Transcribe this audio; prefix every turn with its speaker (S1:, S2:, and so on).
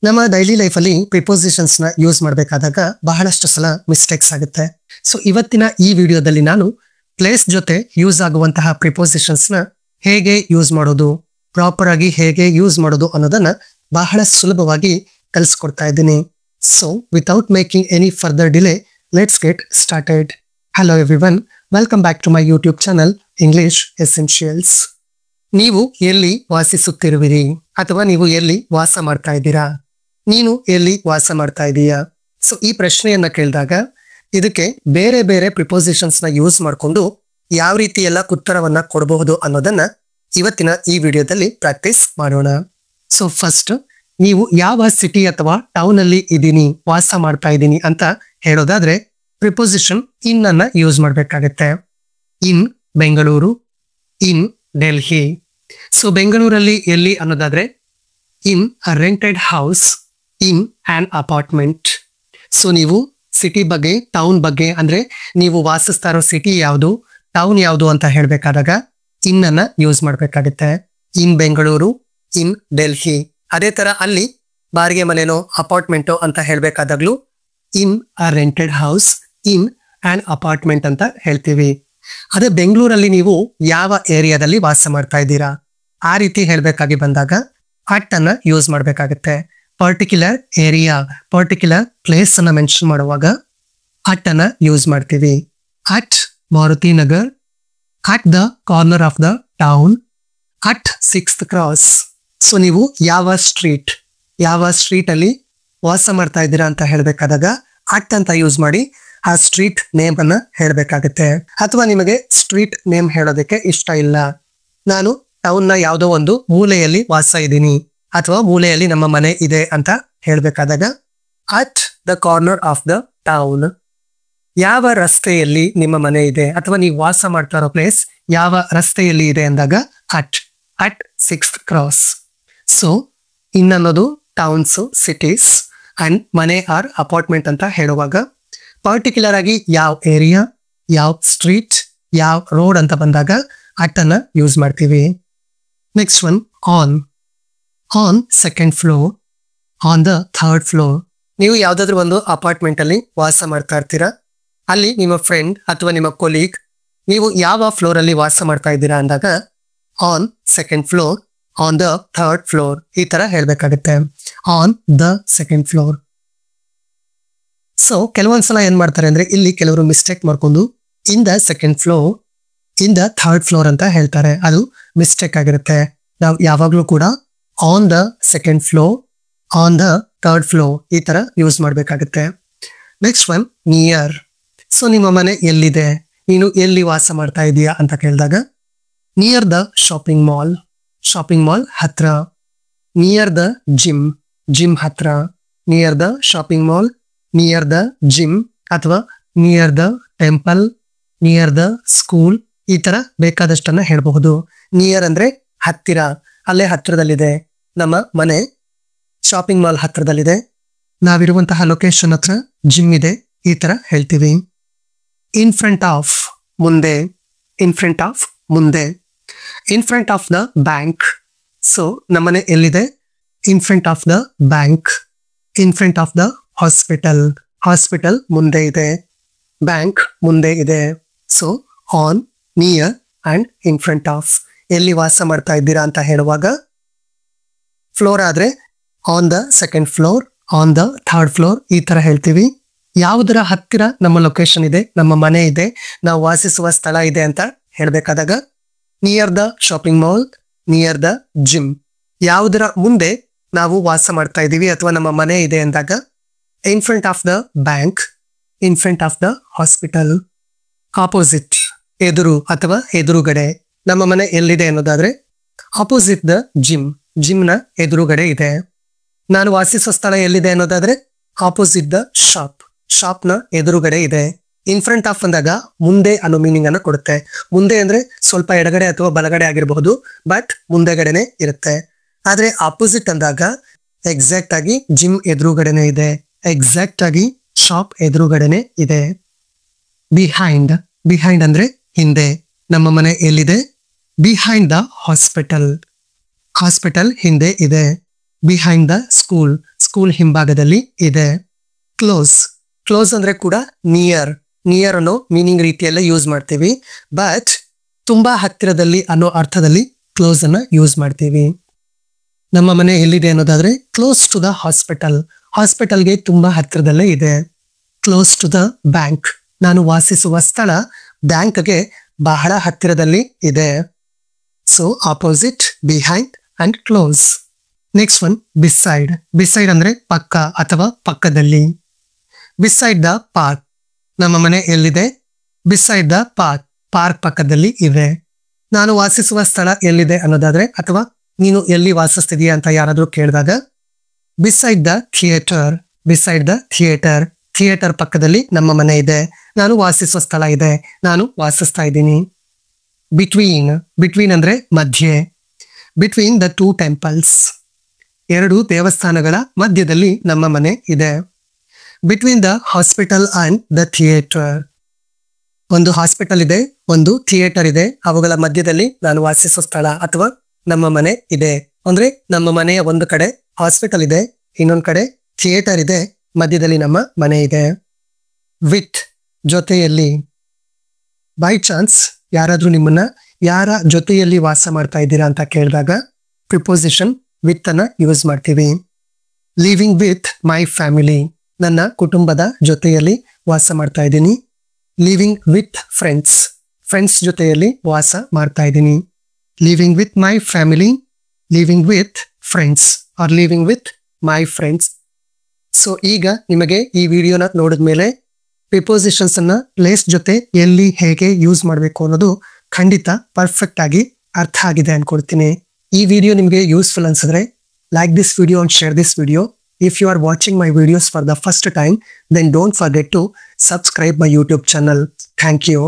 S1: ನಮ್ಮ daily life ಅಲ್ಲಿ prepositions ನ ಯೂಸ್ ಮಾಡಬೇಕಾದಾಗ ಬಹಳಷ್ಟು ಸಲ ಮಿಸ್ಟೇಕ್ಸ್ ಆಗುತ್ತೆ. ಸೊ ಇವತ್ತಿನ ಈ ವಿಡಿಯೋದಲ್ಲಿ ನಾನು ಪ್ಲೇಸ್ ಜೊತೆ ಯೂಸ್ ಆಗುವಂತಹ ಪ್ರಿಪೋಸಿಷನ್ಸ್ ನ ಹೇಗೆ ಯೂಸ್ ಮಾಡೋದು, ಪ್ರಾಪರ್ ಆಗಿ ಹೇಗೆ ಯೂಸ್ ಮಾಡೋದು ಅನ್ನೋದನ್ನ ಬಹಳ ಸುಲಭವಾಗಿ ಕಲಿಸ್ಕೊಡ್ತಾ ಇದ್ದೀನಿ. So without making any further delay, let's get started. Hello everyone, welcome back to my YouTube channel English essentials. ನೀವು ಎಲ್ಲಿ ವಾಸಿಸುತ್ತಿರುವಿರಿ ಅಥವಾ ನೀವು ಎಲ್ಲಿ ವಾಸ ಮಾಡ್ತಾ ಇದ್ದೀರಾ? ನೀನು ಎಲ್ಲಿ ವಾಸ ಮಾಡ್ತಾ ಇದೀಯಾ? ಸೊ ಈ ಪ್ರಶ್ನೆಯನ್ನ ಕೇಳಿದಾಗ ಇದಕ್ಕೆ ಬೇರೆ ಬೇರೆ ಪ್ರಿಪೋಸಿಷನ್ಸ್ ನ ಯೂಸ್ ಮಾಡಿಕೊಂಡು ಯಾವ ರೀತಿ ಎಲ್ಲ ಉತ್ತರವನ್ನ ಕೊಡಬಹುದು ಅನ್ನೋದನ್ನ ಇವತ್ತಿನ ಈ ವಿಡಿಯೋದಲ್ಲಿ ಪ್ರಾಕ್ಟೀಸ್ ಮಾಡೋಣ. ಸೊ ಫಸ್ಟ್, ನೀವು ಯಾವ ಸಿಟಿ ಅಥವಾ ಟೌನ್ ಅಲ್ಲಿ ಇದ್ದೀನಿ, ವಾಸ ಮಾಡ್ತಾ ಇದ್ದೀನಿ ಅಂತ ಹೇಳೋದಾದ್ರೆ ಪ್ರಿಪೋಸಿಷನ್ ಇನ್ ಅನ್ನ ಯೂಸ್ ಮಾಡ್ಬೇಕಾಗತ್ತೆ. In Bengaluru, in Delhi. So ಬೆಂಗಳೂರಲ್ಲಿ ಎಲ್ಲಿ ಅನ್ನೋದಾದ್ರೆ in a rented house, in an apartment. So ನೀವು ಸಿಟಿ ಬಗ್ಗೆ, ಟೌನ್ ಬಗ್ಗೆ ಅಂದ್ರೆ ನೀವು ವಾಸಿಸ್ತಾ ಇರೋ ಸಿಟಿ ಯಾವುದು, ಟೌನ್ ಯಾವುದು ಅಂತ ಹೇಳ್ಬೇಕಾದಾಗ ಇನ್ ಅನ್ನ ಯೂಸ್ ಮಾಡ್ಬೇಕಾಗತ್ತೆ. In Bengaluru, in Delhi. ಅದೇ ತರ ಅಲ್ಲಿ ಬಾಡಿಗೆ ಮನೆನೋ ಅಪಾರ್ಟ್ಮೆಂಟೋ ಅಂತ ಹೇಳ್ಬೇಕಾದಾಗ್ಲೂ in a rented house, in an apartment ಅಂತ ಹೇಳ್ತೀವಿ. ಅದೇ ಬೆಂಗಳೂರಲ್ಲಿ ನೀವು ಯಾವ ಏರಿಯಾದಲ್ಲಿ ವಾಸ ಮಾಡ್ತಾ ಇದ್ದೀರಾ ಆ ರೀತಿ ಹೇಳ್ಬೇಕಾಗಿ ಬಂದಾಗ ಅಟ್ ಅನ್ನ ಯೂಸ್ ಮಾಡ್ಬೇಕಾಗತ್ತೆ. ಪರ್ಟಿಕ್ಯುಲರ್ ಏರಿಯಾ, ಪರ್ಟಿಕ್ಯುಲರ್ ಪ್ಲೇಸ್ ಅನ್ನ ಮೆನ್ಷನ್ ಮಾಡುವಾಗ ಅಟ್ ಅನ್ನ ಯೂಸ್ ಮಾಡ್ತೀವಿ. At Maruti Nagar, at the corner of the town, at 6th cross. So ನೀವು ಯಾವ ಸ್ಟ್ರೀಟ್ ಅಲ್ಲಿ ವಾಸ ಮಾಡ್ತಾ ಇದ್ದೀರಾ ಅಂತ ಹೇಳ್ಬೇಕಾದಾಗ ಅಟ್ ಅಂತ ಯೂಸ್ ಮಾಡಿ ಆ ಸ್ಟ್ರೀಟ್ ನೇಮ್ ಅನ್ನ ಹೇಳ್ಬೇಕಾಗತ್ತೆ. ಅಥವಾ ನಿಮಗೆ ಸ್ಟ್ರೀಟ್ ನೇಮ್ ಹೇಳೋದಕ್ಕೆ ಇಷ್ಟ ಇಲ್ಲ, ನಾನು ಟೌನ್ ನ ಯಾವುದೋ ಒಂದು ಮೂಲೆಯಲ್ಲಿ ವಾಸ ಇದ್ದೀನಿ ಅಥವಾ ಮೂಲೆಯಲ್ಲಿ ನಮ್ಮ ಮನೆ ಇದೆ ಅಂತ ಹೇಳ್ಬೇಕಾದಾಗ at the corner of the town. ಯಾವ ರಸ್ತೆಯಲ್ಲಿ ನಿಮ್ಮ ಮನೆ ಇದೆ ಅಥವಾ ನೀವು ವಾಸ ಮಾಡ್ತಾ ಇರೋ ಪ್ಲೇಸ್ ಯಾವ ರಸ್ತೆಯಲ್ಲಿ ಇದೆ ಅಂದಾಗ at 6th cross. So in ಅನ್ನೋದು ಟೌನ್ಸ್, ಸಿಟೀಸ್, ಅಂಡ್ ಮನೆ ಆರ್ ಅಪಾರ್ಟ್ಮೆಂಟ್ ಅಂತ ಹೇಳುವಾಗ ಪರ್ಟಿಕ್ಯುಲರ್ ಆಗಿ ಯಾವ ಏರಿಯಾ, ಯಾವ ಸ್ಟ್ರೀಟ್, ಯಾವ ರೋಡ್ ಅಂತ ಬಂದಾಗ ಅಟ್ ಅನ್ನ ಯೂಸ್ ಮಾಡ್ತೀವಿ. Next one, on 2nd floor, on the 3rd floor. ನೀವು ಯಾವ್ದಾದ್ರು ಒಂದು ಅಪಾರ್ಟ್ಮೆಂಟ್ ಅಲ್ಲಿ ವಾಸ ಮಾಡ್ತಾ ಇರ್ತೀರಾ, ಅಲ್ಲಿ ನಿಮ್ಮ ಫ್ರೆಂಡ್ ಅಥವಾ ನಿಮ್ಮ ಕೊಲೀಗ್ ನೀವು ಯಾವ ಫ್ಲೋರ್ ಅಲ್ಲಿ ವಾಸ ಮಾಡ್ತಾ ಇದ್ದೀರಾ ಅಂದಾಗ on 2nd floor, on the 3rd floor ಈ ತರ ಹೇಳ್ಬೇಕಾಗುತ್ತೆ. On the 2nd floor. So ಕೆಲವೊಂದ್ಸಲ ಏನ್ ಮಾಡ್ತಾರೆ ಅಂದ್ರೆ ಇಲ್ಲಿ ಕೆಲವರು ಮಿಸ್ಟೇಕ್ ಮಾಡ್ಕೊಂಡು in the 2nd floor, in the 3rd floor ಅಂತ ಹೇಳ್ತಾರೆ. ಅದು ಮಿಸ್ಟೇಕ್ ಆಗಿರುತ್ತೆ. ನಾವು ಯಾವಾಗ್ಲೂ ಕೂಡ on the 2nd floor, on the 3rd floor ಈ ತರ ಯೂಸ್ ಮಾಡ್ಬೇಕಾಗುತ್ತೆ. Next one, near. ಸೊ ನಿಮ್ಮ ಮನೆ ಎಲ್ಲಿದೆ, ನೀನು ಎಲ್ಲಿ ವಾಸ ಮಾಡ್ತಾ ಇದೀಯಾ ಅಂತ ಕೇಳಿದಾಗ ನಿಯರ್ ದ ಶಾಪಿಂಗ್ ಮಾಲ್ ಹತ್ರ. ನಿಯರ್ ದ ಜಿಮ್ ಹತ್ರ. Near the shopping mall, near the gym ಅಥವಾ near the temple, near the school ಈ ತರ ಬೇಕಾದಷ್ಟನ್ನ ಹೇಳಬಹುದು. ನಿಯರ್ ಅಂದ್ರೆ ಹತ್ತಿರ, ಅಲ್ಲೇ ಹತ್ರದಲ್ಲಿದೆ ನಮ್ಮ ಮನೆ, ಶಾಪಿಂಗ್ ಮಾಲ್ ಹತ್ರದಲ್ಲಿದೆ, ನಾವಿರುವಂತಹ ಲೊಕೇಶನ್ ಹತ್ರ ಜಿಮ್ ಇದೆ ಈ ತರ ಹೇಳ್ತೀವಿ. ಇನ್ ಫ್ರಂಟ್ ಆಫ್ ಮುಂದೆ, ಇನ್ ಫ್ರಂಟ್ ಆಫ್ ಮುಂದೆ. In front of the bank. So ನಮ್ಮನೆ ಎಲ್ಲಿದೆ? In front of the bank. In front of the hospital ಮುಂದೆ ಇದೆ, ಬ್ಯಾಂಕ್ ಮುಂದೆ ಇದೆ. So on, near and in front of. ಎಲ್ಲಿ ವಾಸ ಮಾಡ್ತಾ ಇದ್ದೀರಾ ಅಂತ ಹೇಳುವಾಗ ಫ್ಲೋರ್ ಆದ್ರೆ on the 2nd floor, on the 3rd floor ಈ ತರ ಹೇಳ್ತೀವಿ. ಯಾವುದರ ಹತ್ತಿರ ನಮ್ಮ ಲೊಕೇಶನ್ ಇದೆ, ನಮ್ಮ ಮನೆ ಇದೆ, ನಾವು ವಾಸಿಸುವ ಸ್ಥಳ ಇದೆ ಅಂತ ಹೇಳ್ಬೇಕಾದಾಗ near the shopping mall, near the gym. ಯಾವುದರ ಮುಂದೆ ನಾವು ವಾಸ ಮಾಡ್ತಾ ಇದ್ದೀವಿ ಅಥವಾ ನಮ್ಮ ಮನೆ ಇದೆ ಅಂದಾಗ ಇನ್ front of the bank, in front of the hospital. Opposite, ಎದುರು ಅಥವಾ ಎದುರುಗಡೆ. ನಮ್ಮ ಮನೆ ಎಲ್ಲಿದೆ ಅನ್ನೋದಾದ್ರೆ ಆಪೋಸಿಟ್ ದ ಜಿಮ್ನ ಎದುರುಗಡೆ ಇದೆ. ನಾನು ವಾಸಿಸುವ ಸ್ಥಳ ಎಲ್ಲಿದೆ ಅನ್ನೋದಾದ್ರೆ ಆಪೋಸಿಟ್ ದ ಶಾಪ್ನ ಎದುರುಗಡೆ ಇದೆ. ಇನ್ ಫ್ರಂಟ್ ಆಫ್ ಅಂದಾಗ ಮುಂದೆ ಅನ್ನೋ ಮೀನಿಂಗ್ ಅನ್ನು ಕೊಡುತ್ತೆ. ಮುಂದೆ ಅಂದ್ರೆ ಸ್ವಲ್ಪ ಎಡಗಡೆ ಅಥವಾ ಬಲಗಡೆ ಆಗಿರಬಹುದು, ಬಟ್ ಮುಂದೆಗಡೆನೆ ಇರುತ್ತೆ. ಆದ್ರೆ ಆಪೋಸಿಟ್ ಅಂದಾಗ ಎಕ್ಸಾಕ್ಟ್ ಆಗಿ ಜಿಮ್ ಎದುರುಗಡೆನೆ ಇದೆ, ಎಕ್ಸಾಕ್ಟ್ ಆಗಿ ಶಾಪ್ ಎದುರುಗಡೆನೆ ಇದೆ. ಬಿಹೈಂಡ್ ಅಂದ್ರೆ ಹಿಂದೆ. ನಮ್ಮ ಮನೆ ಎಲ್ಲಿದೆ? ಬಿಹೈಂಡ್ ದ ಹಾಸ್ಪಿಟಲ್ ಹಿಂದೆ ಇದೆ. ಬಿಹೈಂಡ್ ದ ಸ್ಕೂಲ್ ಸ್ಕೂಲ್ ಹಿಂಭಾಗದಲ್ಲಿ ಇದೆ. ಕ್ಲೋಸ್ ಕ್ಲೋಸ್ ಅಂದ್ರೆ ಕೂಡ ನಿಯರ್ ಅನ್ನೋ ಮೀನಿಂಗ್ ರೀತಿಯಲ್ಲೇ ಯೂಸ್ ಮಾಡ್ತೀವಿ. ಬಟ್ ತುಂಬಾ ಹತ್ತಿರದಲ್ಲಿ ಅನ್ನೋ ಅರ್ಥದಲ್ಲಿ ಕ್ಲೋಸ್ ಅನ್ನ ಯೂಸ್ ಮಾಡ್ತೀವಿ. ನಮ್ಮ ಮನೆ ಎಲ್ಲಿದೆ ಅನ್ನೋದಾದ್ರೆ ಕ್ಲೋಸ್ ಟು ದ ಹಾಸ್ಪಿಟಲ್ಗೆ ತುಂಬಾ ಹತ್ತಿರದಲ್ಲೇ ಇದೆ. ಕ್ಲೋಸ್ ಟು ದ ಬ್ಯಾಂಕ್, ನಾನು ವಾಸಿಸುವ ಸ್ಥಳ ಬ್ಯಾಂಕ್ಗೆ ಬಹಳ ಹತ್ತಿರದಲ್ಲಿ ಇದೆ. So opposite, behind and close. Next one beside ಅಂದ್ರೆ ಪಕ್ಕ ಅಥವಾ ಪಕ್ಕದಲ್ಲಿ. ಬಿಸೈಡ್ ದ ಪಾರ್ಕ್, ನಮ್ಮ ಮನೆ ಎಲ್ಲಿದೆ? ಬಿಸೈಡ್ ದ ಪಾರ್ಕ್ ಪಕ್ಕದಲ್ಲಿ ಇದೆ. ನಾನು ವಾಸಿಸುವ ಸ್ಥಳ ಎಲ್ಲಿದೆ ಅನ್ನೋದಾದ್ರೆ ಅಥವಾ ನೀನು ಎಲ್ಲಿ ವಾಸಿಸ್ತಿದೀಯ ಅಂತ ಯಾರಾದ್ರೂ ಕೇಳಿದಾಗ ಬಿಸೈಡ್ ದ ಥಿಯೇಟರ್ ಪಕ್ಕದಲ್ಲಿ ನಮ್ಮ ಮನೆ ಇದೆ, ನಾನು ವಾಸಿಸುವ ಸ್ಥಳ ಇದೆ, ನಾನು ವಾಸಿಸ್ತಾ ಇದ್ದೀನಿ. ಬಿಟ್ವೀನ್ ಅಂದ್ರೆ ಮಧ್ಯೆ. ಬಿಟ್ವೀನ್ ದ 2 ಟೆಂಪಲ್ಸ್, 2 ದೇವಸ್ಥಾನಗಳ ಮಧ್ಯದಲ್ಲಿ ನಮ್ಮ ಮನೆ ಇದೆ. Between the hospital and the theatre, ಒಂದು ಹಾಸ್ಪಿಟಲ್ ಇದೆ, ಒಂದು ಥಿಯೇಟರ್ ಇದೆ, ಅವುಗಳ ಮಧ್ಯದಲ್ಲಿ ನಾನು ವಾಸಿಸುವ ಸ್ಥಳ ಅಥವಾ ನಮ್ಮ ಮನೆ ಇದೆ. ಅಂದ್ರೆ ನಮ್ಮ ಮನೆಯ ಒಂದು ಕಡೆ ಹಾಸ್ಪಿಟಲ್ ಇದೆ, ಇನ್ನೊಂದು ಕಡೆ ಥಿಯೇಟರ್ ಇದೆ, ಮಧ್ಯದಲ್ಲಿ ನಮ್ಮ ಮನೆ ಇದೆ. ವಿತ್, ಜೊತೆಯಲ್ಲಿ. ಬೈ ಚಾನ್ಸ್ ಯಾರಾದ್ರೂ ನಿಮ್ಮನ್ನ ಯಾರ ಜೊತೆಯಲ್ಲಿ ವಾಸ ಮಾಡ್ತಾ ಇದ್ದೀರಾ ಅಂತ ಕೇಳಿದಾಗ ಪ್ರಿಪೋಸಿಷನ್ ವಿತ್ ಅನ್ನ ಯೂಸ್ ಮಾಡ್ತೀವಿ. ಲಿವಿಂಗ್ ವಿತ್ ಮೈ ಫ್ಯಾಮಿಲಿ, ನನ್ನ ಕುಟುಂಬದ ಜೊತೆಯಲ್ಲಿ ವಾಸ ಮಾಡ್ತಾ ಇದ್ದೀನಿ. ಲಿವಿಂಗ್ ವಿತ್ ಫ್ರೆಂಡ್ಸ್ ಜೊತೆಯಲ್ಲಿ ವಾಸ ಮಾಡ್ತಾ ಇದ್ದೀನಿ. Living with my family, living with friends are living with my friends. So ಈಗ ನಿಮಗೆ ಈ ವಿಡಿಯೋನ ನೋಡಿದ್ಮೇಲೆ ಪ್ರಿಪೋಸಿಷನ್ಸ್ ಅನ್ನ ಪ್ಲೇಸ್ ಜೊತೆ ಎಲ್ಲಿ ಹೇಗೆ ಯೂಸ್ ಮಾಡಬೇಕು ಅನ್ನೋದು ಖಂಡಿತ ಪರ್ಫೆಕ್ಟ್ ಆಗಿ ಅರ್ಥ ಆಗಿದೆ ಅನ್ಕೊಳ್ತೀನಿ. ಈ ವಿಡಿಯೋ ನಿಮಗೆ ಯೂಸ್ಫುಲ್ ಅನ್ಸಿದ್ರೆ like this video and share this video. If you are watching my videos for the first time, then don't forget to subscribe my YouTube channel. Thank you.